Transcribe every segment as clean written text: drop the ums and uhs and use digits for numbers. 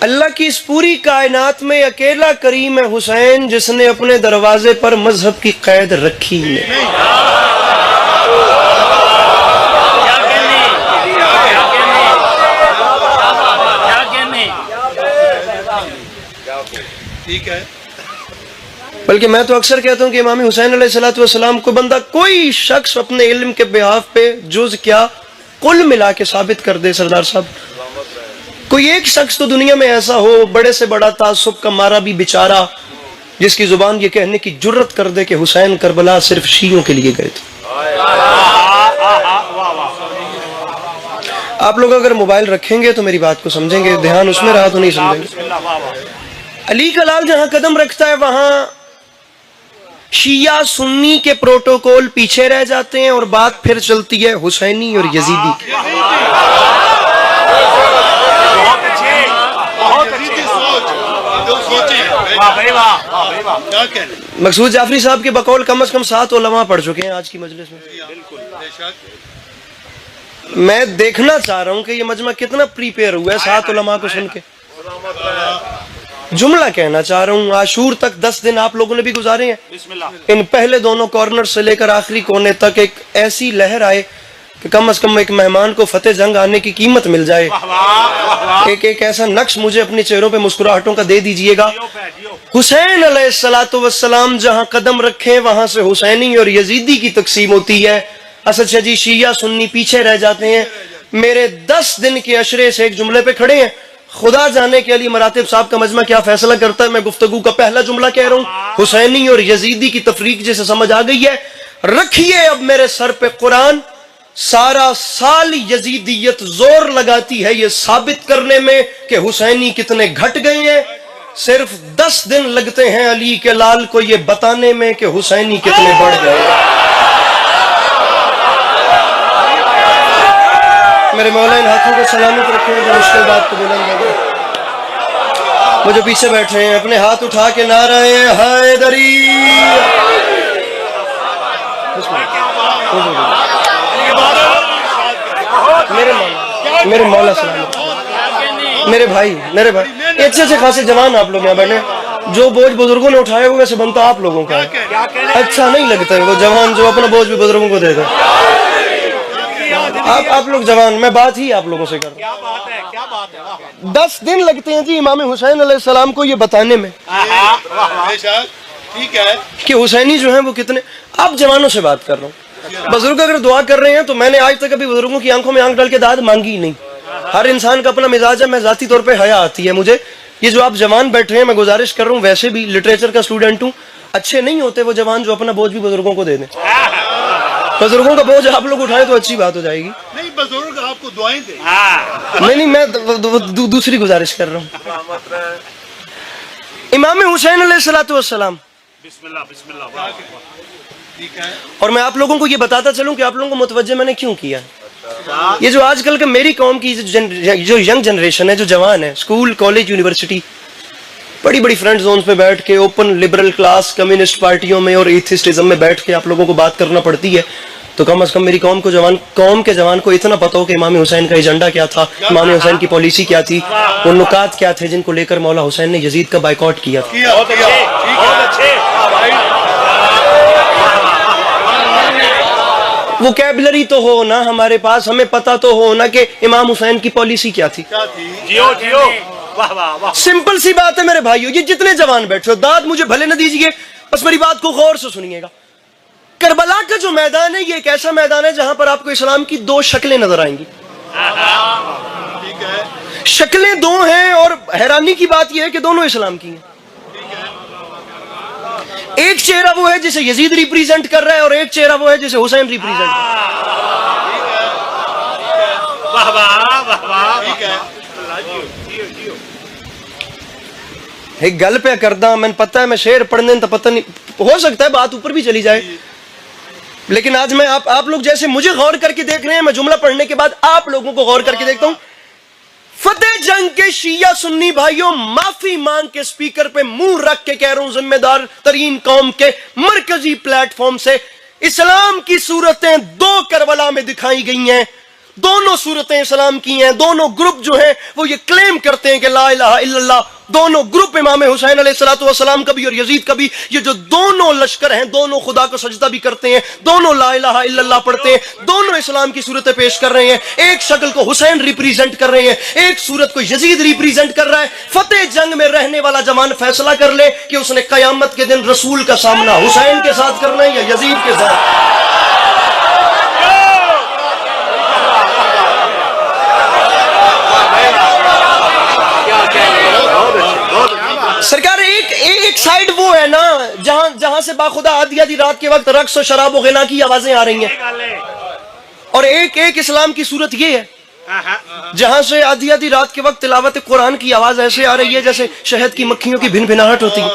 اللہ کی اس پوری کائنات میں اکیلا کریم ہے حسین جس نے اپنے دروازے پر مذہب کی قید رکھی نہیں. ٹھیک ہے. بلکہ میں تو اکثر کہتا ہوں کہ امام حسین علیہ الصلوۃ والسلام کو بندہ کوئی شخص اپنے علم کے بحاف پہ جز کیا کل ملا کے ثابت کر دے. سردار صاحب کوئی ایک شخص تو دنیا میں ایسا ہو بڑے سے بڑا تعصب کا مارا بھی بیچارہ جس کی زبان یہ کہنے کی جرت کر دے کہ حسین کربلا صرف شیعوں کے لیے گئے تھے. آپ لوگ اگر موبائل رکھیں گے تو میری بات کو سمجھیں گے, دھیان اس میں رہا تو نہیں سمجھیں گے. علی کا لال جہاں قدم رکھتا ہے وہاں شیعہ سنی کے پروٹوکول پیچھے رہ جاتے ہیں اور بات پھر چلتی ہے حسینی اور یزیدی کی. مقصود جعفری صاحب کے بقول کم از کم 7 علماء پڑھ چکے ہیں آج کی مجلس میں. میں دیکھنا چاہ رہا ہوں کہ یہ مجمع کتنا پریپیئر ہوا ہے 7 علماء کو سن کے. جملہ کہنا چاہ رہا ہوں, عاشور تک 10 دن آپ لوگوں نے بھی گزارے ہیں. ان پہلے دونوں کارنر سے لے کر آخری کونے تک ایک ایسی لہر آئے کہ کم از کم ایک مہمان کو فتح جنگ آنے کی قیمت مل جائے. ایک ایسا نقش مجھے اپنے چہروں پہ مسکراہٹوں کا دے دیجئے گا. حسین علیہ الصلوۃ والسلام جہاں قدم رکھیں وہاں سے حسینی اور یزیدی کی تقسیم ہوتی ہے. اسد شاہ جی شیعہ سنی پیچھے رہ جاتے ہیں. میرے 10 دن کے عشرے سے ایک جملے پہ کھڑے ہیں. خدا جانے کے علی مراتب صاحب کا مجمع کیا فیصلہ کرتا ہے. میں گفتگو کا پہلا جملہ کہہ رہا ہوں, حسینی اور یزیدی کی تفریق جسے سمجھ آ گئی ہے رکھیے اب میرے سر پہ قرآن. سارا سال یزیدیت زور لگاتی ہے یہ ثابت کرنے میں کہ حسینی کتنے گھٹ گئے ہیں. صرف 10 دن لگتے ہیں علی کے لال کو یہ بتانے میں کہ حسینی کتنے بڑھ گئے ہیں. میرے مولا ان ہاتھوں کو سلامت رکھیں جو مشکل بات کو بلند لگے. وہ جو پیچھے بیٹھے ہیں اپنے ہاتھ اٹھا کے نعرہ حیدری. میرے مولا سلامت, میرے بھائی اچھے خاصے جوان آپ لوگ یہاں بیٹھے. جو بوجھ بزرگوں نے اٹھائے ہوئے ویسے بنتا آپ لوگوں کا ہے. اچھا نہیں لگتا ہے وہ جوان جو اپنا بوجھ بھی بزرگوں کو دے دے. آپ لوگ جوان, میں بات ہی آپ لوگوں سے کر رہا ہوں. 10 دن لگتے ہیں جی امام حسین علیہ السلام کو یہ بتانے میں کہ حسینی جو ہیں وہ کتنے. آپ جوانوں سے بات کر رہا ہوں. بزرگ اگر دعا کر رہے ہیں تو میں نے آج تک ابھی بزرگوں کی آنکھوں میں آنکھ ڈال کے داد مانگی ہی نہیں. ہر انسان کا اپنا مزاج ہے. میں ذاتی طور پہ حیا آتی ہے مجھے. یہ جو آپ جوان بیٹھے ہیں میں گزارش کر رہا ہوں, ویسے بھی لٹریچر کا اسٹوڈنٹ ہوں, اچھے نہیں ہوتے وہ جوان جو اپنا بوجھ بھی بزرگوں کو دے دیں. بزرگوں کا بوجھ آپ لوگ اٹھائیں تو اچھی بات ہو جائے گی. نہیں بزرگ آپ کو دعائیں دیں. نہیں میں دوسری گزارش کر رہا ہوں. امام حسین علیہ الصلوۃ والسلام اور میں آپ لوگوں کو یہ بتاتا چلوں کہ آپ لوگوں کو متوجہ میں نے کیوں کیا. یہ جو آج کل کے میری قوم کی جو ینگ جنریشن ہے, جو جوان ہے, اسکول کالج یونیورسٹی بڑی بڑی فرنٹ زونز پہ بیٹھ کے اوپن لبرل کلاس کمیونسٹ پارٹیوں میں اور ایتھسٹزم میں بیٹھ کے آپ لوگوں کو بات کرنا پڑتی ہے, تو کم از کم میری قوم کے جوان کو اتنا پتہ ہو کہ امام حسین کا ایجنڈا کیا تھا, امام حسین کی پالیسی کیا تھی, وہ نکات کیا تھے جن کو لے کر مولا حسین نے یزید کا بائیکاٹ کیا تھا. ووکیبلری تو ہو نا ہمارے پاس, ہمیں پتہ تو ہو نا کہ امام حسین کی پالیسی کیا تھی. سمپل سی بات ہے میرے بھائیو. یہ جتنے جوان بیٹھے ہو داد مجھے بھلے نہ دیجئے, بس میری بات کو غور سے سنیے گا. کربلا کا جو میدان ہے یہ ایک ایسا میدان ہے جہاں پر آپ کو اسلام کی 2 شکلیں نظر آئیں گی. شکلیں 2 ہیں اور حیرانی کی بات یہ ہے کہ دونوں اسلام کی ہیں. ایک چہرہ وہ ہے جسے یزید ریپریزنٹ کر رہا ہے اور ایک چہرہ وہ ہے جسے حسین ریپریزنٹ کر رہا ہے. ایک گل پہ کردہ میں پتہ ہے میں شعر پڑھنے تو پتہ نہیں, ہو سکتا ہے بات اوپر بھی چلی جائے, لیکن آج میں آپ لوگ جیسے مجھے غور کر کے دیکھ رہے ہیں, میں جملہ پڑھنے کے بعد آپ لوگوں کو غور کر کے دیکھتا ہوں. فتح جنگ کے شیعہ سنی بھائیوں معافی مانگ کے سپیکر پہ منہ رکھ کے کہہ رہا ہوں, ذمہ دار ترین قوم کے مرکزی پلیٹ فارم سے, اسلام کی صورتیں 2 کربلا میں دکھائی گئی ہیں. دونوں صورتیں اسلام کی ہیں, دونوں گروپ جو ہیں وہ یہ کلیم کرتے ہیں کہ لا الہ الا اللہ. دونوں گروپ امام حسین علیہ الصلوۃ والسلام کا بھی اور یزید کا بھی, یہ جو دونوں لشکر ہیں دونوں خدا کو سجدہ بھی کرتے ہیں, دونوں لا الہ الا اللہ پڑھتے ہیں, دونوں اسلام کی صورتیں پیش کر رہے ہیں. ایک شکل کو حسین ریپریزنٹ کر رہے ہیں, ایک صورت کو یزید ریپریزنٹ کر رہا ہے. فتح جنگ میں رہنے والا جوان فیصلہ کر لے کہ اس نے قیامت کے دن رسول کا سامنا حسین کے ساتھ کرنا ہے یا یزید کے ساتھ. سرکار ایک سائیڈ وہ ہے نا جہاں سے باخدا آدھی آدھی رات کے وقت رقص و شراب و غنا کی آوازیں آ رہی ہیں, اور ایک اسلام کی صورت یہ ہے جہاں سے آدھی آدھی رات کے وقت تلاوت قرآن کی آواز ایسے آ رہی ہے جیسے شہد کی مکھیوں کی بھن بھناہٹ ہوتی ہے.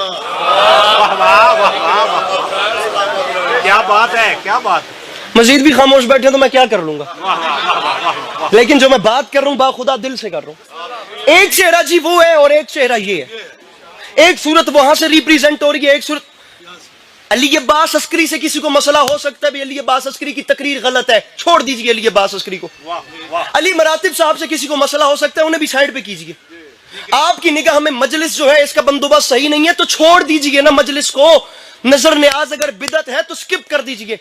کیا بات ہے, کیا بات. مزید بھی خاموش بیٹھے تو میں کیا کر لوں گا, لیکن جو میں بات کر رہا ہوں باخدا دل سے کر رہا ہوں. ایک چہرہ جی وہ ہے اور ایک چہرہ یہ ہے. ایک صورت وہاں سے ریپریزنٹ ہو رہی ہے, ایک صورت علی عباس عسکری سے کسی کو مسئلہ ہو سکتا ہے بھی علی عباس عسکری کی تقریر غلط ہے, چھوڑ دیجئے علی عباس عسکری کو. علی مراتب صاحب سے کسی کو مسئلہ ہو سکتا ہے, انہیں بھی سائیڈ پہ کیجئے. آپ کی نگاہ میں مجلس جو ہے اس کا بندوبست صحیح نہیں ہے تو چھوڑ دیجئے نا مجلس کو. نظر نیاز اگر بدعت ہے تو سکپ کر دیجئے.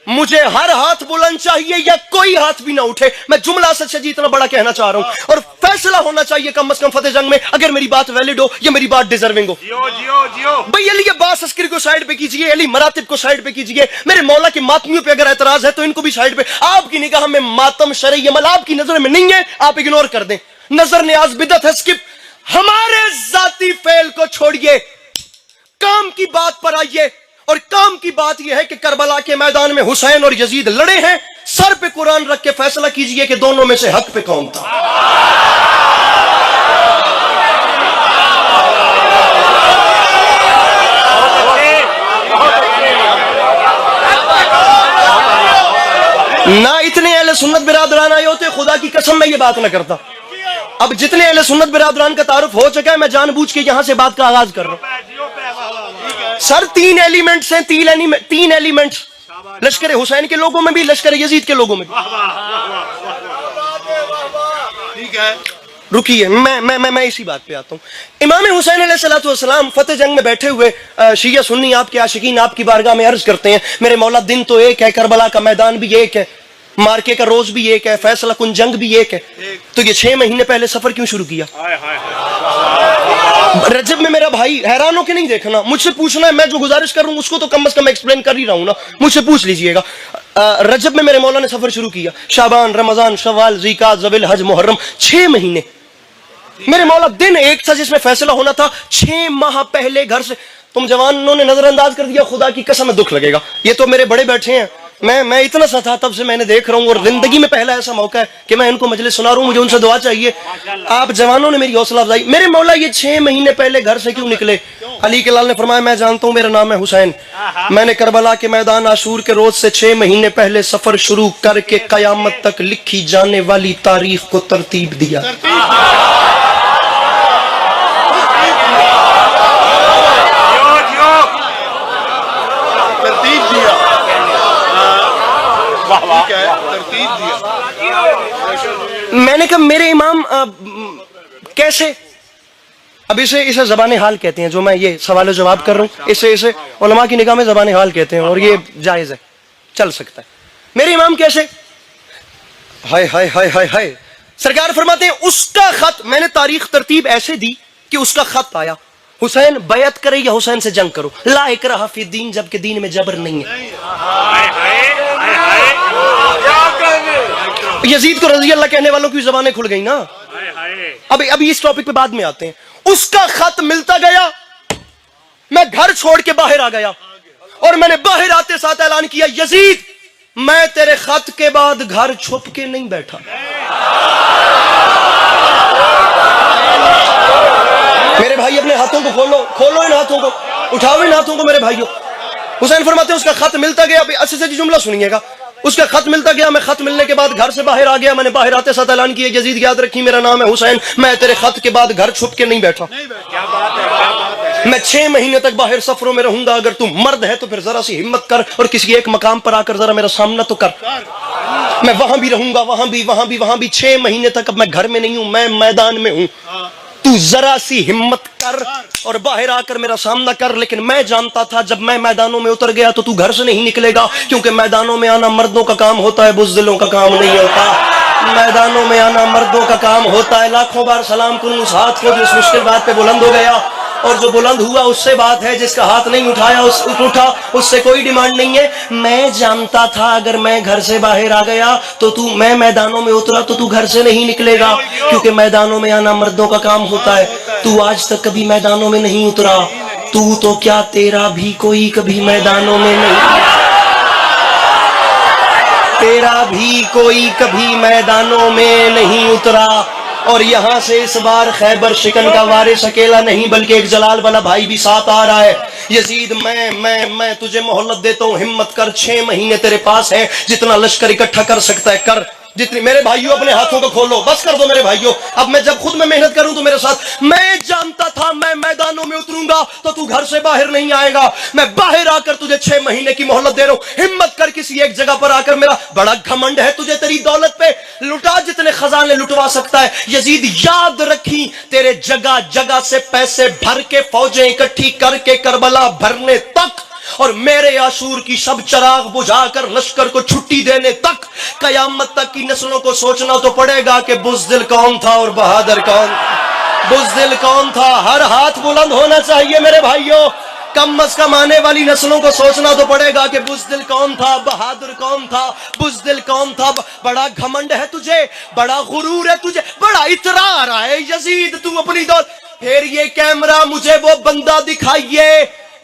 مجھے ہر ہاتھ بلند چاہیے یا کوئی ہاتھ بھی نہ اٹھے. میں جملہ اسد سے اتنا بڑا کہنا چاہ رہا ہوں, اور فیصلہ ہونا چاہیے کم از کم فتح جنگ میں, اگر میری بات ویلڈ ہو یا میری بات ڈیزرونگ ہو. بھئی علی عباس عسکری کو سائیڈ پہ کیجئے, علی مراتب کو سائیڈ پہ کیجئے. میرے مولا کے ماتمیوں پہ اگر اعتراض ہے تو ان کو بھی سائیڈ پہ. آپ کی نگاہ میں ماتم شرعی عمل آپ کی نظر میں نہیں ہے, آپ اگنور کر دیں. نظر نیاز بدعت ہے, سکپ. ہمارے ذاتی فعل کو چھوڑیے, کام کی بات پر آئیے. اور کام کی بات یہ ہے کہ کربلا کے میدان میں حسین اور یزید لڑے ہیں. سر پہ قرآن رکھ کے فیصلہ کیجئے کہ دونوں میں سے حق پہ کون تھا. نہ اتنے اہل سنت برادران آئے ہوتے, خدا کی قسم میں یہ بات نہ کرتا. اب جتنے اہل سنت برادران کا تعارف ہو چکا ہے, میں جان بوجھ کے یہاں سے بات کا آغاز کر رہا ہوں. سر تین ایلیمنٹس ہیں, تین ایلیمنٹس لشکر حسین کے لوگوں میں بھی, لشکر یزید کے لوگوں میں بھی. ٹھیک ہے, رکیے میں اسی بات پہ آتا ہوں. امام حسین علیہ الصلوۃ والسلام فتح جنگ میں بیٹھے ہوئے شیعہ سنی آپ کے عاشقین آپ کی بارگاہ میں عرض کرتے ہیں, میرے مولا دن تو ایک ہے, کربلا کا میدان بھی ایک ہے, مارکے کا روز بھی ایک ہے, فیصلہ کن جنگ بھی ایک ہے, تو یہ 6 مہینے پہلے سفر کیوں شروع کیا؟ رجب میں میرا بھائی حیران ہو کے نہیں دیکھنا, مجھ سے پوچھنا ہے. میں جو گزارش کر رہا ہوں اس کو تو کم از کم ایکسپلین کر ہی رہا ہوں نا, مجھ سے پوچھ لیجئے گا. رجب میں میرے مولا نے سفر شروع کیا, شعبان, رمضان, شوال, ذیقعدہ, ذوالحج, حج, محرم, 6 مہینے. میرے مولا دن ایک تھا جس میں فیصلہ ہونا تھا, 6 ماہ پہلے گھر سے. تم جوانوں نے نظر انداز کر دیا, خدا کی قسم دکھ لگے گا. یہ تو میرے بڑے بیٹھے ہیں, میں اتنا سا تھا تب سے میں نے دیکھ رہا ہوں, اور زندگی میں پہلا ایسا موقع ہے کہ میں ان کو مجلس سنا رہا ہوں, مجھے ان سے دعا چاہیے. آپ جوانوں نے میری حوصلہ افزائی. میرے مولا یہ 6 مہینے پہلے گھر سے کیوں نکلے؟ علی کے لال نے فرمایا, میں جانتا ہوں میرا نام ہے حسین, میں نے کربلا کے میدان عاشور کے روز سے 6 مہینے پہلے سفر شروع کر کے قیامت تک لکھی جانے والی تاریخ کو ترتیب دیا. میں نے کہا میرے امام کیسے؟ اب اسے زبان حال کہتے ہیں, جو میں یہ سوال و جواب کر رہا ہوں اسے علماء کی نگاہ میں زبان حال کہتے ہیں, اور یہ جائز ہے, چل سکتا ہے. میرے امام کیسے؟ ہائے ہائے ہائے ہائے ہائے. سرکار فرماتے ہیں اس کا خط, میں نے تاریخ ترتیب ایسے دی کہ اس کا خط آیا, حسین بیعت کرے یا حسین سے جنگ کرو, لا اکراہ فی الدین, جبکہ دین میں جبر نہیں ہے. یزید کو رضی اللہ کہنے والوں کی زبانیں کھل گئی نا. اب اس ٹاپک پہ بعد میں آتے ہیں. اس کا خط ملتا گیا, میں گھر چھوڑ کے باہر آ گیا, اور میں نے باہر آتے ساتھ اعلان کیا, یزید میں تیرے خط کے بعد گھر چھپ کے نہیں بیٹھا. میرے بھائی اپنے ہاتھوں کو کھولو ان ہاتھوں کو, اٹھاؤ ان ہاتھوں کو میرے بھائیوں. حسین فرماتے ہیں اس کا خط ملتا گیا. اچھے سے جملہ سنیے گا. اس کا خط ملتا گیا, میں خط ملنے کے بعد گھر سے باہر آ گیا. میں نے باہر آتے ساتھ اعلان کیا, یزید یاد رکھی میرا نام ہے حسین, میں تیرے خط کے بعد گھر چھپ کے نہیں بیٹھا. میں 6 مہینے تک باہر سفروں میں رہوں گا. اگر تم مرد ہے تو پھر ذرا سی ہمت کر اور کسی ایک مقام پر آ کر ذرا میرا سامنا تو کر. میں وہاں بھی رہوں گا، وہاں بھی 6 مہینے تک اب میں گھر میں نہیں ہوں، میں میدان میں ہوں. تو ذرا سی ہمت کر اور باہر آ کر میرا سامنا کر. لیکن میں جانتا تھا جب میں میدانوں میں اتر گیا تو گھر سے نہیں نکلے گا، کیونکہ میدانوں میں آنا مردوں کا کام ہوتا ہے، بزدلوں کا کام نہیں ہوتا. میدانوں میں آنا مردوں کا کام ہوتا ہے. لاکھوں بار سلام کروں اس ہاتھ کو جو اس مشکل بات پہ بلند ہو گیا، اور جو بلند ہوا اس سے بات ہے، جس کا ہاتھ نہیں اٹھایا اٹھا اس سے کوئی ڈیمانڈ نہیں ہے. میں جانتا تھا اگر میں گھر سے باہر آ گیا تو میں میدانوں میں اترا تو گھر سے نہیں نکلے گا، کیونکہ میدانوں میں آنا مردوں کا کام ہوتا ہے. تو آج تک کبھی میدانوں میں نہیں اترا، تو کیا تیرا بھی کوئی کبھی میدانوں میں نہیں، تیرا بھی کوئی کبھی میدانوں میں نہیں اترا. اور یہاں سے اس بار خیبر شکن کا وارث اکیلا نہیں بلکہ ایک جلال والا بھائی بھی ساتھ آ رہا ہے. یزید میں تجھے مہلت دیتا ہوں، ہمت کر، 6 مہینے تیرے پاس ہیں، جتنا لشکر اکٹھا کر سکتا ہے کر. جتنی میرے بھائیوں اپنے ہاتھوں کو کھولو، بس کر دو میرے بھائیوں. اب میں جب خود میں محنت کروں تو میرے ساتھ. میں جانتا تھا میں میدانوں میں اتروں گا تو گھر سے باہر نہیں آئے گا. میں باہر آ کر تجھے 6 مہینے کی مہلت دے رہا ہوں. ہمت کر کسی ایک جگہ پر آ کر، میرا بڑا گھمنڈ ہے تجھے تیری دولت پہ، لٹا جتنے خزانے لٹوا سکتا ہے. یزید یاد رکھی تیرے جگہ جگہ سے پیسے بھر کے فوجیں اکٹھی کر کے کربلا بھرنے تک، اور میرے عاشور کی شب چراغ بجھا کر لشکر کو چھٹی دینے تک، قیامت تک کی نسلوں کو سوچنا تو پڑے گا کہ بزدل کون تھا اور بہادر کون تھا. بزدل کون تھا. ہر ہاتھ بلند ہونا چاہیے میرے بھائیوں. کم از کم آنے والی نسلوں کو سوچنا تو پڑے گا کہ بزدل کون تھا، بہادر کون تھا، بزدل کون تھا. بڑا گھمنڈ ہے تجھے، بڑا غرور ہے تجھے، بڑا اطرار ہے یزید تو اپنی دولت. پھر یہ کیمرہ مجھے وہ بندہ دکھائیے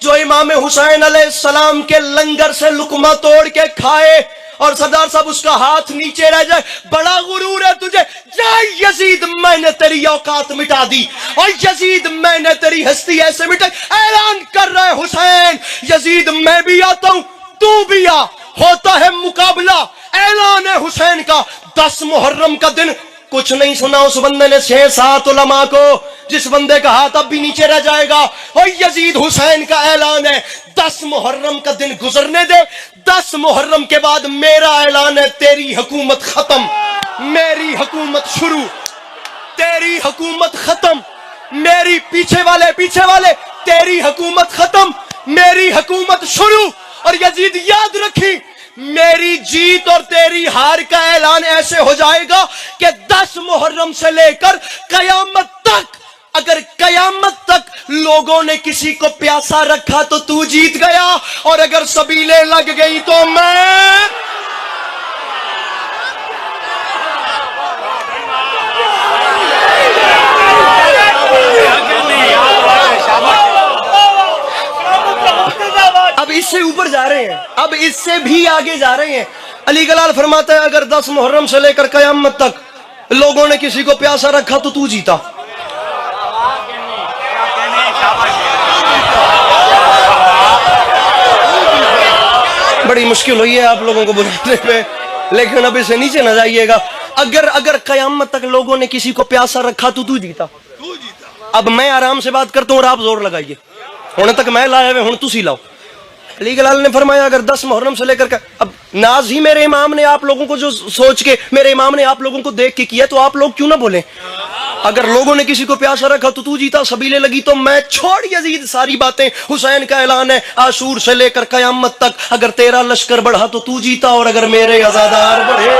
جو امام حسین علیہ السلام کے لنگر سے لقمہ توڑ کے کھائے اور سردار صاحب اس کا ہاتھ نیچے رہ جائے. بڑا غرور ہے تجھے. جا یزید میں نے تیری اوقات مٹا دی، اور یزید میں نے تیری ہستی ایسے مٹائی. اعلان کر رہے حسین یزید میں بھی آتا ہوں تو بھی آ، ہوتا ہے مقابلہ. اعلان ہے حسین کا. 10 محرم کا دن. کچھ نہیں سنا اس بندے نے 6-7 علماء کو، جس بندے کا ہاتھ اب بھی نیچے رہ جائے گا. اور یزید حسین کا اعلان ہے 10 محرم کا دن گزرنے دے، 10 محرم کے بعد میرا اعلان ہے تیری حکومت ختم، میری حکومت شروع. تیری حکومت ختم، میری پیچھے والے تیری حکومت ختم، میری حکومت شروع. اور یزید یاد رکھی میری جیت اور تیری ہار کا اعلان ایسے ہو جائے گا کہ 10 محرم سے لے کر قیامت تک، اگر قیامت تک لوگوں نے کسی کو پیاسا رکھا تو جیت گیا، اور اگر سبیلیں لگ گئی تو میں. اب اس سے اوپر جا رہے ہیں، اب اس سے بھی آگے جا رہے ہیں. علی گلال فرماتا ہے اگر 10 محرم سے لے کر قیامت تک لوگوں نے کسی کو پیاسا رکھا تو جیتا. بڑی مشکل ہوئی ہے آپ لوگوں کو بلانے پہ، لیکن اب اسے نیچے نہ جائیے گا. اگر قیامت تک لوگوں نے کسی کو پیاسا رکھا تو جیتا. اب میں آرام سے بات کرتا ہوں اور آپ زور لگائیے. ہونے تک میں لایا ہوئے ہوں تسی لاؤ. علی گلال نے فرمایا اگر 10 محرم سے لے کر اب ناز ہی میرے امام نے آپ لوگوں کو جو سوچ کے، میرے امام نے آپ لوگوں کو دیکھ کے کیا، تو آپ لوگ کیوں نہ بولیں. اگر لوگوں نے کسی کو پیاسا رکھا تو جیتا، سبیلیں لگی تو میں. چھوڑ یزید ساری باتیں. حسین کا اعلان ہے عاشور سے لے کر قیامت تک اگر تیرا لشکر بڑھا تو جیتا، اور اگر میرے عزادار بڑھے.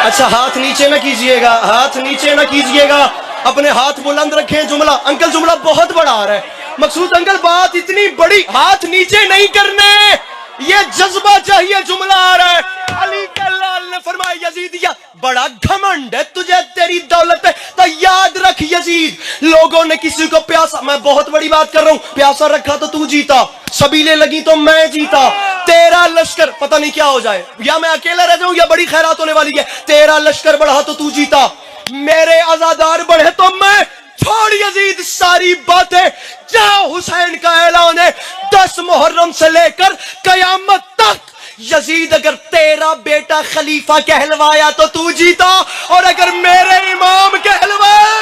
اچھا ہاتھ نیچے نہ کیجئے گا، ہاتھ نیچے نہ کیجئے گا، اپنے ہاتھ بلند رکھیں. جملہ انکل، جملہ بہت بڑا آ رہا ہے. مقصود انکل بات اتنی بڑی، ہاتھ نیچے نہیں کرنے، یہ جذبہ چاہیے. جملہ آ رہا ہے. علی لال نے فرمایا یزید بڑا گھمنڈ ہے تجھے تیری دولت ہے، تو یاد رکھ یزید لوگوں نے کسی کو پیاسا، میں بہت بڑی بات کر رہا ہوں، پیاسا رکھا تو جیتا، سبیلیں لگی تو میں جیتا. تیرا لشکر پتہ نہیں کیا ہو جائے، یا میں اکیلا رہ جاؤں یا بڑی خیرات ہونے والی ہے، تیرا لشکر بڑھا تو جیتا، میرے عزادار بڑھے تو میں. چھوڑ یزید ساری باتیں. جا حسین کا اعلان ہے 10 محرم سے لے کر قیامت تک یزید اگر تیرا بیٹا خلیفہ کہلوایا تو جیتا، اور اگر میرے امام کہلوایا.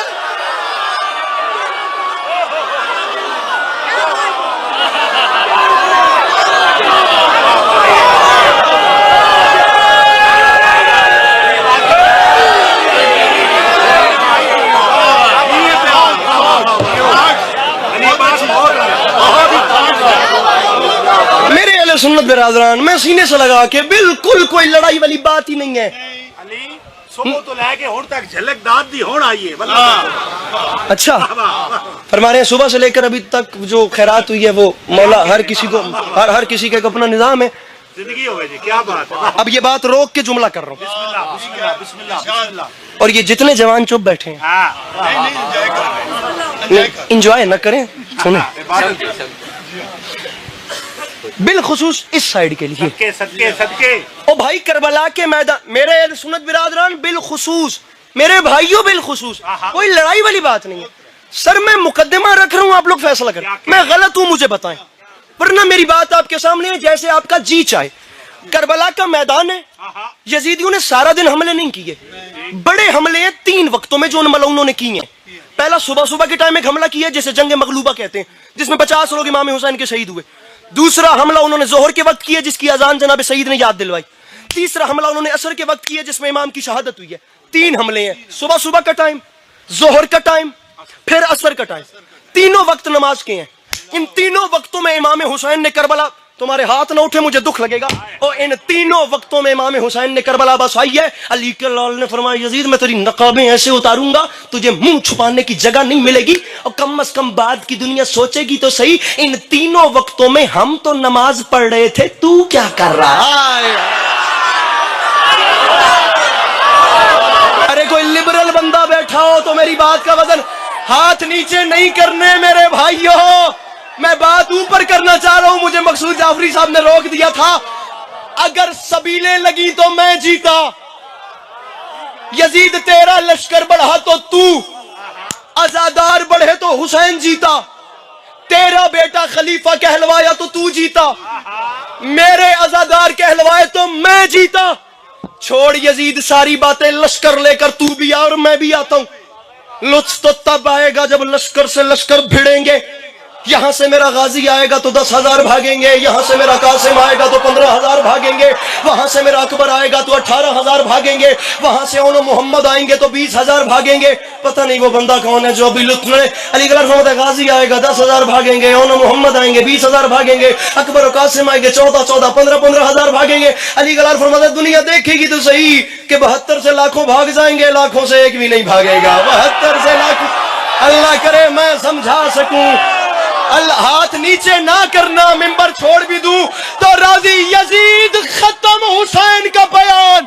سنت برادران میں سینے سے لگا کے بالکل کوئی لڑائی والی بات ہی نہیں ہے. علی صبح تو لے کے ہن تک جھلک داد دی ہون آئی ہے. اچھا فرما رہے ہیں صبح سے لے کر ابھی تک جو خیرات ہوئی ہے وہ مولا ہر کسی کو ہر کسی کا ایک اپنا نظام ہے. زندگی ہوئے جی کیا بات ہے. اب یہ بات روک کے جملہ کر رہا ہوں. بسم اللہ بسم اللہ بسم اللہ بسم اللہ. اور یہ جتنے جوان چپ بیٹھے ہیں ہاں انجوائے نہ کریں, سنیں بالخصوص اس سائیڈ کے لیے. صدقے صدقے صدقے. او بھائی کربلا کے میدان میرے اہل سنت برادران بالخصوص میرے بھائیوں بالخصوص کوئی لڑائی والی بات نہیں ہے. سر میں مقدمہ رکھ رہا ہوں, آپ لوگ فیصلہ کریں. میں غلط ہوں مجھے بتائیں, ورنہ میری بات آپ کے سامنے ہے جیسے آپ کا جی چاہے. کربلا کا میدان ہے, یزیدیوں نے سارا دن حملے نہیں کیے, بڑے حملے ہیں 3 وقتوں میں جو ان ملعونوں نے کیے ہیں. پہلا صبح کے ٹائم ایک حملہ کیا جسے جنگ مغلوبہ کہتے ہیں, جس میں 50 لوگ امام حسین کے شہید ہوئے. دوسرا حملہ انہوں نے ظہر کے وقت کیا جس کی اذان جناب سعید نے یاد دلوائی. تیسرا حملہ انہوں نے عصر کے وقت کیا جس میں امام کی شہادت ہوئی ہے. 3 حملے ہیں, صبح کا ٹائم, ظہر کا ٹائم, پھر عصر کا ٹائم. تینوں وقت نماز کے ہیں. ان تینوں وقتوں میں امام حسین نے کربلا, تمہارے ہاتھ نہ اٹھے مجھے دکھ لگے گا, اور ان تینوں وقتوں میں امام حسین نے کربلا بسائی ہے. علی کے لال نے فرمایا یزید میں تیری نقابیں ایسے اتاروں گا تجھے منہ چھپانے کی جگہ نہیں ملے گی, اور کم از کم بعد کی دنیا سوچے گی تو صحیح ان تینوں وقتوں میں ہم تو نماز پڑھ رہے تھے, تو کیا کر رہا ہے. ارے کوئی لبرل بندہ بیٹھا ہو تو میری بات کا وزن ہاتھ نیچے نہیں کرنے میرے بھائیوں. میں بات اوپر کرنا چاہ رہا ہوں, مجھے مقصود جعفری صاحب نے روک دیا تھا. اگر سبیلیں لگی تو میں جیتا, یزید تیرا لشکر بڑھا تو عزادار بڑھے تو حسین جیتا, تیرا بیٹا خلیفہ کہلوایا تو جیتا, میرے عزادار کہلوائے تو میں جیتا. چھوڑ یزید ساری باتیں, لشکر لے کر تو بھی آ اور میں بھی آتا ہوں. لطف تو تب آئے گا جب لشکر سے لشکر بھیڑیں گے. یہاں سے میرا غازی آئے گا تو 10,000 بھاگیں گے, یہاں سے میرا قاسم آئے گا تو 15,000 بھاگیں گے, وہاں سے میرا اکبر آئے گا تو 18,000 بھاگیں گے, وہاں سے اونو محمد آئیں گے تو 20,000 بھاگیں گے. پتہ نہیں وہ بندہ کون ہے جو ابھی لطف لے. علی گڑھ فرماتا ہے غازی آئے گا 10,000 بھاگیں گے, اونو محمد آئیں گے 20,000 بھاگیں گے, اکبر و قاسم آئیں گے 14 15,000 بھاگیں گے. علی گڑھ فرماتا ہے دنیا دیکھے گی تو صحیح کہ 72 سے لاکھوں بھاگ جائیں گے, لاکھوں سے ایک بھی نہیں بھاگے گا. 72 سے لاکھوں, اللہ کرے میں سمجھا سکوں. ہاتھ نیچے نہ کرنا, منبر چھوڑ بھی دوں تو راضی. یزید ختم حسین کا بیان,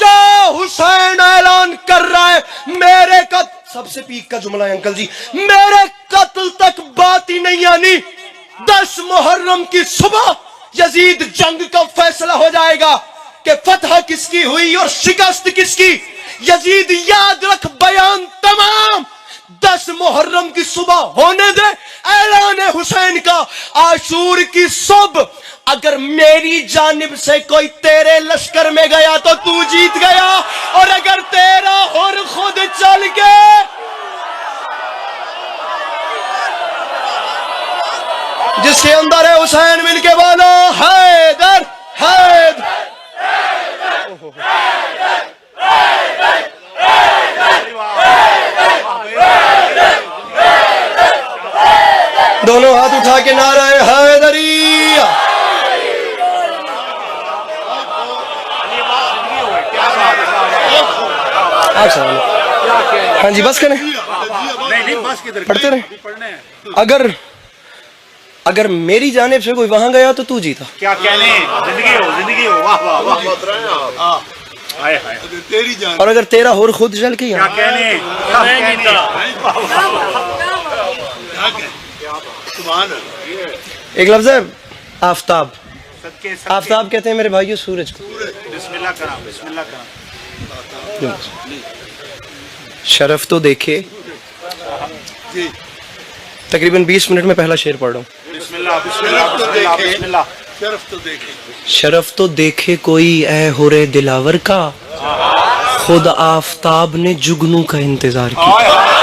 جا حسین اعلان کر رہا ہے میرے قتل, سب سے پیک کا جملہ ہے انکل جی, میرے قتل تک بات ہی نہیں آنی. 10 محرم کی صبح یزید جنگ کا فیصلہ ہو جائے گا کہ فتح کس کی ہوئی اور شکست کس کی. یزید یاد رکھ بیان تمام 10 محرم کی صبح ہونے دے, اعلان حسین کا. عاشور کی صبح اگر میری جانب سے کوئی تیرے لشکر میں گیا تو جیت گیا, اور اگر تیرا اور خود چل کے جس کے اندر ہے حسین مل کے بولو حیدر حیدر. دونوں ہاتھ اٹھا کے نعرہ حیدری. ہاں جی بس کریں, پڑھتے رہیں. اگر میری جانب سے کوئی وہاں گیا تو جیتا. کیا کہنے, زندگی ہو واہ واہ واہ. اور اگر تیرا اور خود چل کے کیا کہنے, ایک لفظ ہے آفتاب. آفتاب کہتے ہیں میرے بھائیو سورج کو. بسم اللہ کرا, بسم اللہ کرا. شرف تو دیکھے, تقریباً 20 منٹ میں پہلا شعر پڑھ رہا ہوں. بسم اللہ بسم اللہ بسم اللہ بسم اللہ. شرف تو دیکھے کوئی اے ہورے دلاور کا, خود آفتاب نے جگنوں کا انتظار کیا.